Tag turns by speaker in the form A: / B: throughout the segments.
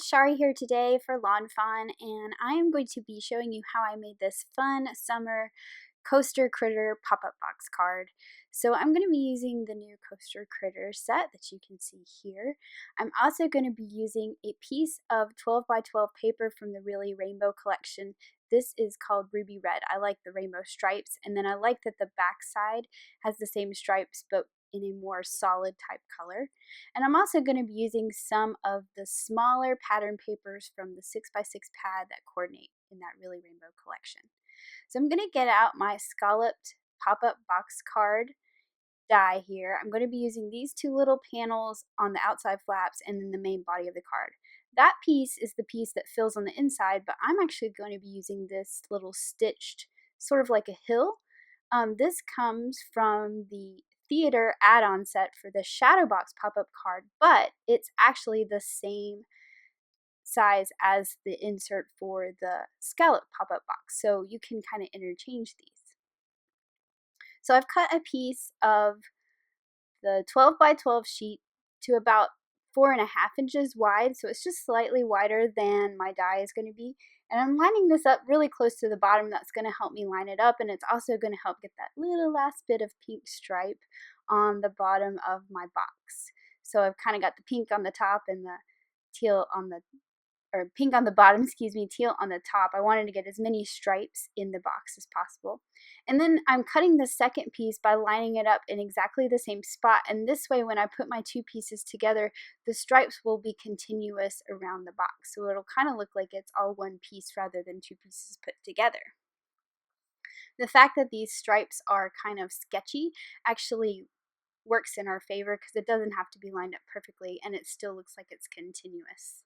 A: Shari here today for lawnfawn, and I am going to be showing you how I made this fun summer coaster critter pop-up box card. So I'm going to be using the new coaster critter set that you can see here. I'm also going to be using a piece of 12 by 12 paper from the Really Rainbow collection. This is called Ruby Red. I like the rainbow stripes, and then I like that the back side has the same stripes but in a more solid type color. And I'm also going to be using some of the smaller pattern papers from the 6x6 pad that coordinate in that Really Rainbow collection. So I'm going to get out my Scalloped Pop-Up Box Card die here. I'm going to be using these two little panels on the outside flaps and then the main body of the card. That piece is the piece that fills on the inside, but I'm actually going to be using this little stitched, sort of like a hill. This comes from the theater add-on set for the Shadow Box pop-up card, but it's actually the same size as the insert for the Scallop pop-up box, so you can kind of interchange these. So I've cut a piece of the 12 by 12 sheet to about 4.5 inches wide, so it's just slightly wider than my die is going to be. And I'm lining this up really close to the bottom. That's going to help me line it up, and it's also going to help get that little last bit of pink stripe on the bottom of my box. So I've kind of got the pink on the top and the teal on the, or pink on the bottom, excuse me, teal on the top. I wanted to get as many stripes in the box as possible. And then I'm cutting the second piece by lining it up in exactly the same spot. And this way, when I put my two pieces together, the stripes will be continuous around the box. So it'll kind of look like it's all one piece rather than two pieces put together. The fact that these stripes are kind of sketchy actually works in our favor because it doesn't have to be lined up perfectly and it still looks like it's continuous.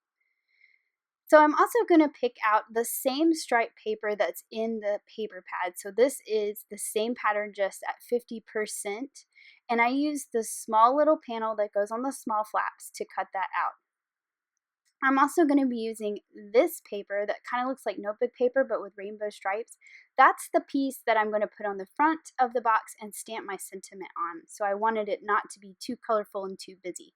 A: So I'm also going to pick out the same stripe paper that's in the paper pad. So this is the same pattern just at 50%. And I use the small little panel that goes on the small flaps to cut that out. I'm also going to be using this paper that kind of looks like notebook paper but with rainbow stripes. That's the piece that I'm going to put on the front of the box and stamp my sentiment on. So I wanted it not to be too colorful and too busy.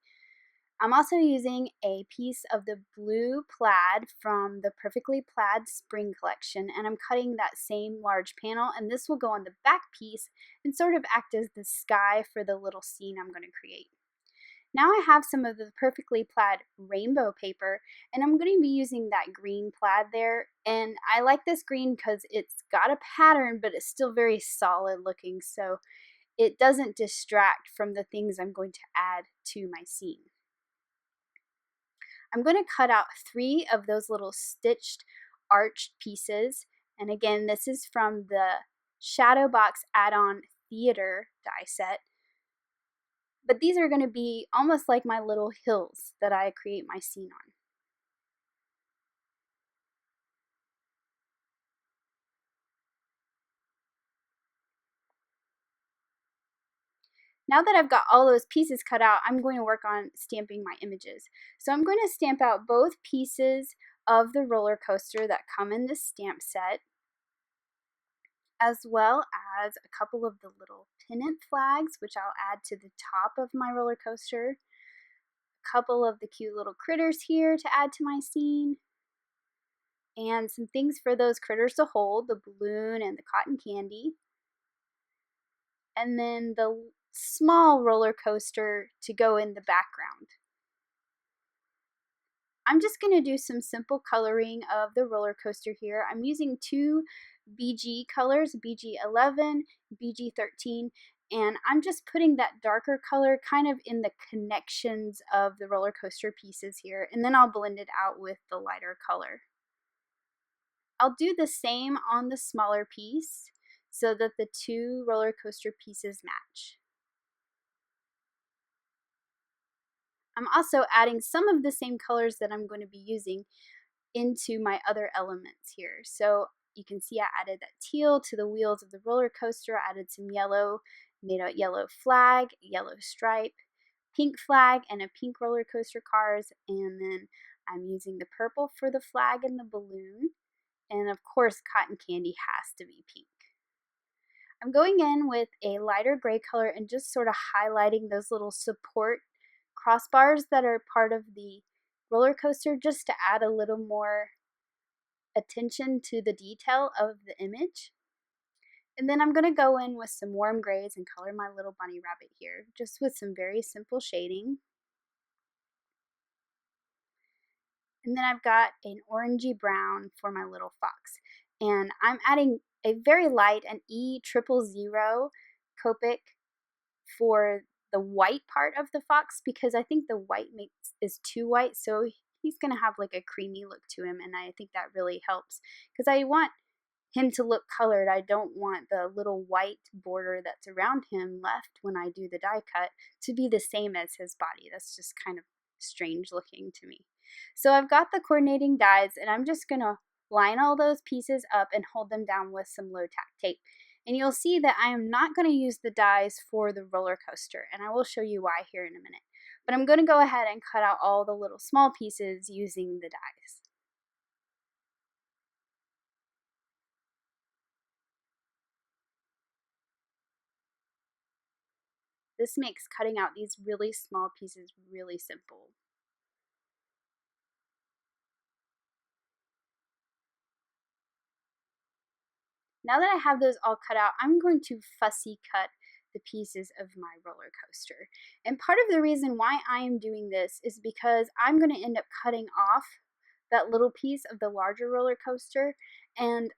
A: I'm also using a piece of the blue plaid from the Perfectly Plaid Spring Collection, and I'm cutting that same large panel, and this will go on the back piece and sort of act as the sky for the little scene I'm going to create. Now I have some of the Perfectly Plaid rainbow paper, and I'm going to be using that green plaid there, and I like this green because it's got a pattern, but it's still very solid looking, so it doesn't distract from the things I'm going to add to my scene. I'm going to cut out 3 of those little stitched arched pieces, and again, this is from the Shadow Box add-on theater die set, but these are going to be almost like my little hills that I create my scene on. Now that I've got all those pieces cut out, I'm going to work on stamping my images. So I'm going to stamp out both pieces of the roller coaster that come in this stamp set, as well as a couple of the little pennant flags, which I'll add to the top of my roller coaster, a couple of the cute little critters here to add to my scene, and some things for those critters to hold, the balloon and the cotton candy, and then the small roller coaster to go in the background. I'm just going to do some simple coloring of the roller coaster here. I'm using 2 BG colors, BG11, BG13, and I'm just putting that darker color kind of in the connections of the roller coaster pieces here, and then I'll blend it out with the lighter color. I'll do the same on the smaller piece so that the 2 roller coaster pieces match. I'm also adding some of the same colors that I'm going to be using into my other elements here. So you can see I added that teal to the wheels of the roller coaster, I added some yellow, made a yellow flag, yellow stripe, pink flag, and a pink roller coaster cars, and then I'm using the purple for the flag and the balloon, and of course cotton candy has to be pink. I'm going in with a lighter gray color and just sort of highlighting those little support crossbars that are part of the roller coaster just to add a little more attention to the detail of the image. And then I'm going to go in with some warm grays and color my little bunny rabbit here, just with some very simple shading. And then I've got an orangey brown for my little fox. And I'm adding a very light, an E000 Copic for the white part of the fox, because I think the white is too white, so he's going to have like a creamy look to him, and I think that really helps because I want him to look colored. I don't want the little white border that's around him left when I do the die cut to be the same as his body. That's just kind of strange looking to me. So I've got the coordinating dies, and I'm just going to line all those pieces up and hold them down with some low tack tape. And you'll see that I am not going to use the dies for the roller coaster, and I will show you why here in a minute. But I'm going to go ahead and cut out all the little small pieces using the dies. This makes cutting out these really small pieces really simple. Now that I have those all cut out, I'm going to fussy cut the pieces of my roller coaster. And part of the reason why I am doing this is because I'm going to end up cutting off that little piece of the larger roller coaster, and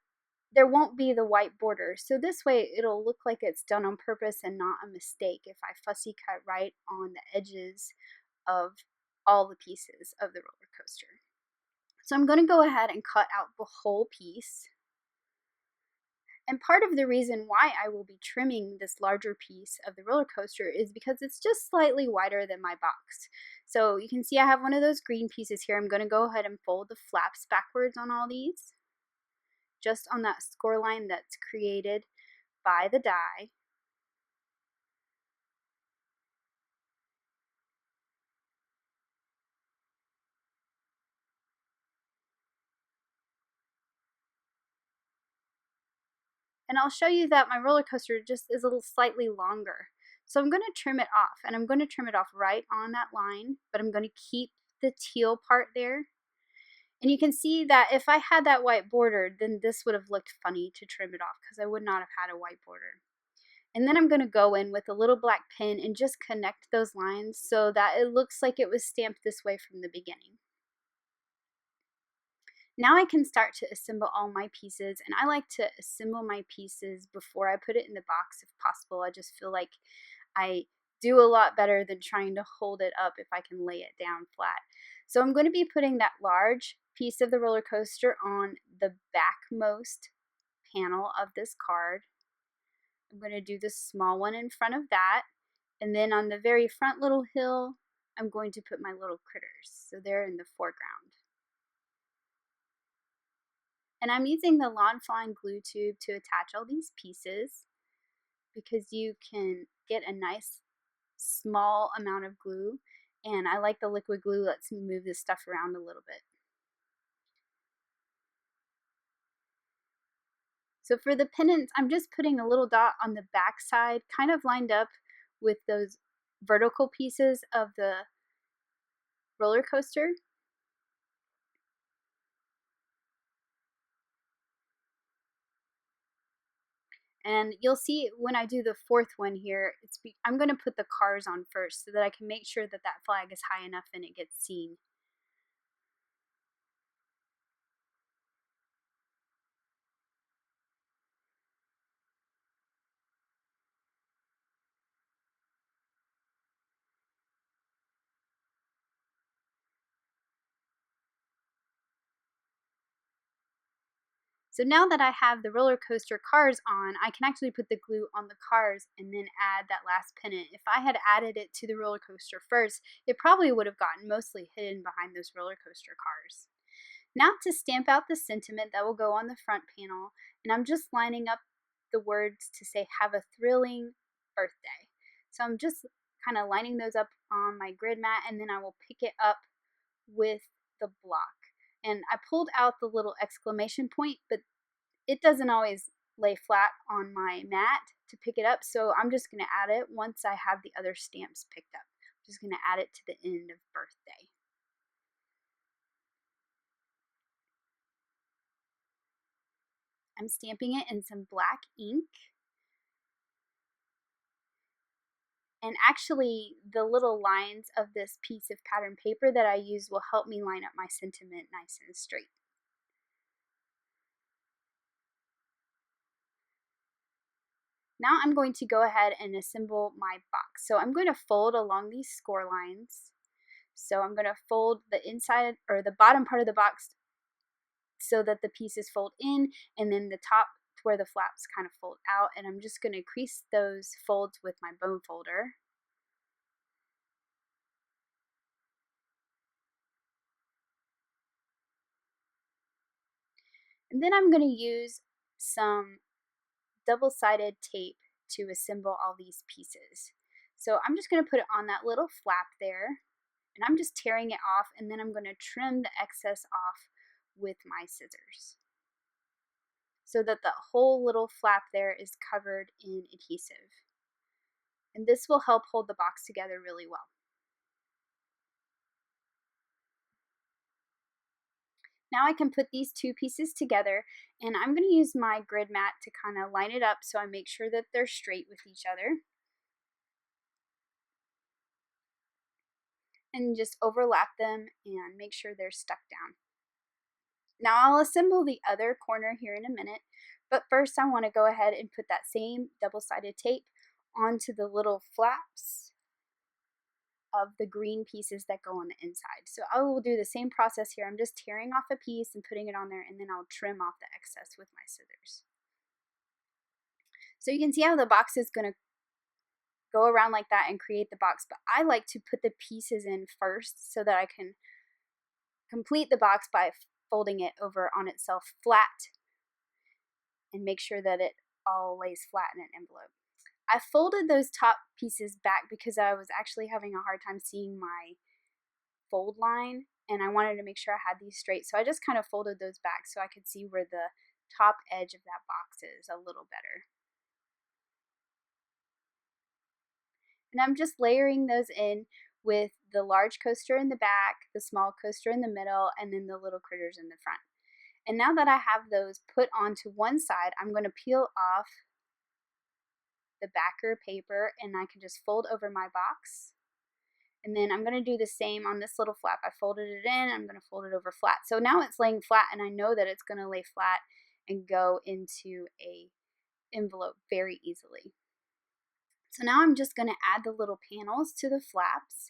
A: there won't be the white border. So this way it'll look like it's done on purpose and not a mistake if I fussy cut right on the edges of all the pieces of the roller coaster. So I'm going to go ahead and cut out the whole piece. And part of the reason why I will be trimming this larger piece of the roller coaster is because it's just slightly wider than my box. So you can see I have one of those green pieces here. I'm going to go ahead and fold the flaps backwards on all these, just on that score line that's created by the die. And I'll show you that my roller coaster just is a little slightly longer. So I'm going to trim it off, and I'm going to trim it off right on that line, but I'm going to keep the teal part there. And you can see that if I had that white border, then this would have looked funny to trim it off because I would not have had a white border. And then I'm going to go in with a little black pen and just connect those lines so that it looks like it was stamped this way from the beginning. Now I can start to assemble all my pieces, and I like to assemble my pieces before I put it in the box if possible. I just feel like I do a lot better than trying to hold it up if I can lay it down flat. So I'm going to be putting that large piece of the roller coaster on the backmost panel of this card. I'm going to do the small one in front of that, and then on the very front little hill, I'm going to put my little critters, so they're in the foreground. And I'm using the lawnfawn glue tube to attach all these pieces because you can get a nice small amount of glue, and I like the liquid glue. Lets me move this stuff around a little bit. So for the pennants, I'm just putting a little dot on the back side, kind of lined up with those vertical pieces of the roller coaster. And you'll see when I do the fourth one here, I'm going to put the cars on first so that I can make sure that that flag is high enough and it gets seen. So now that I have the roller coaster cars on, I can actually put the glue on the cars and then add that last pennant. If I had added it to the roller coaster first, it probably would have gotten mostly hidden behind those roller coaster cars. Now to stamp out the sentiment that will go on the front panel, and I'm just lining up the words to say "Have a thrilling birthday." So I'm just kind of lining those up on my grid mat, and then I will pick it up with the block. And I pulled out the little exclamation point, but it doesn't always lay flat on my mat to pick it up, so I'm just going to add it once I have the other stamps picked up. I'm just going to add it to the end of birthday. I'm stamping it in some black ink. And actually, the little lines of this piece of pattern paper that I use will help me line up my sentiment nice and straight. Now I'm going to go ahead and assemble my box. So I'm going to fold along these score lines. So I'm going to fold the inside or the bottom part of the box so that the pieces fold in, and then the top where the flaps kind of fold out. And I'm just going to crease those folds with my bone folder. And then I'm going to use some double-sided tape to assemble all these pieces. So I'm just going to put it on that little flap there, and I'm just tearing it off, and then I'm going to trim the excess off with my scissors so that the whole little flap there is covered in adhesive. And this will help hold the box together really well. Now I can put these two pieces together, and I'm going to use my grid mat to kind of line it up so I make sure that they're straight with each other. And just overlap them and make sure they're stuck down. Now I'll assemble the other corner here in a minute, but first I want to go ahead and put that same double-sided tape onto the little flaps of the green pieces that go on the inside. So I will do the same process here. I'm just tearing off a piece and putting it on there, and then I'll trim off the excess with my scissors. So you can see how the box is going to go around like that and create the box, but I like to put the pieces in first so that I can complete the box by folding it over on itself flat and make sure that it all lays flat in an envelope. I folded those top pieces back because I was actually having a hard time seeing my fold line, and I wanted to make sure I had these straight, so I just kind of folded those back so I could see where the top edge of that box is a little better. And I'm just layering those in with the large coaster in the back, the small coaster in the middle, and then the little critters in the front. And now that I have those put onto one side, I'm going to peel off the backer paper, and I can just fold over my box. And then I'm going to do the same on this little flap. I folded it in, I'm going to fold it over flat. So now it's laying flat, and I know that it's going to lay flat and go into a envelope very easily. So now I'm just going to add the little panels to the flaps,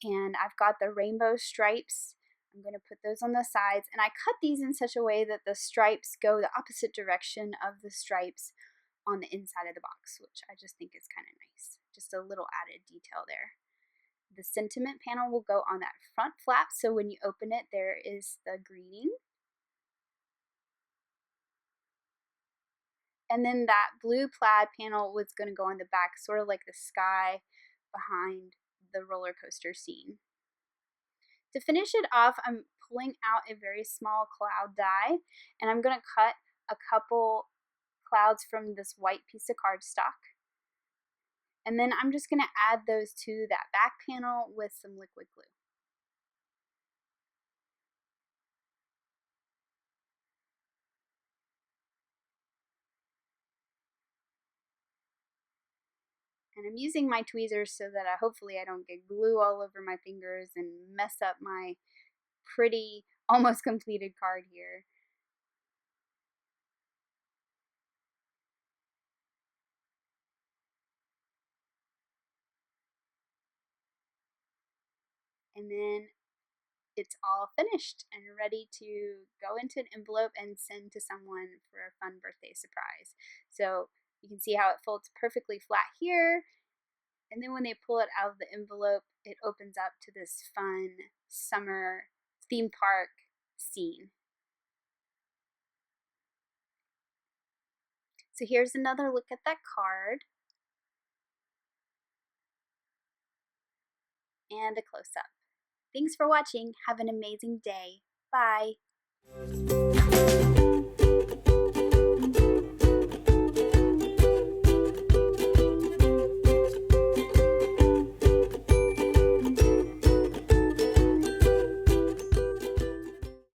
A: and I've got the rainbow stripes. I'm going to put those on the sides, and I cut these in such a way that the stripes go the opposite direction of the stripes on the inside of the box, which I just think is kind of nice. Just a little added detail there. The sentiment panel will go on that front flap, so when you open it, there is the greeting. And then that blue plaid panel was going to go on the back, sort of like the sky behind the roller coaster scene. To finish it off, I'm pulling out a very small cloud die, and I'm going to cut a couple clouds from this white piece of cardstock. And then I'm just going to add those to that back panel with some liquid glue. And I'm using my tweezers so that hopefully I don't get glue all over my fingers and mess up my pretty, almost completed card here. And then it's all finished and ready to go into an envelope and send to someone for a fun birthday surprise. So you can see how it folds perfectly flat here. And then when they pull it out of the envelope, it opens up to this fun summer theme park scene. So here's another look at that card and a close-up. Thanks for watching. Have an amazing day. Bye.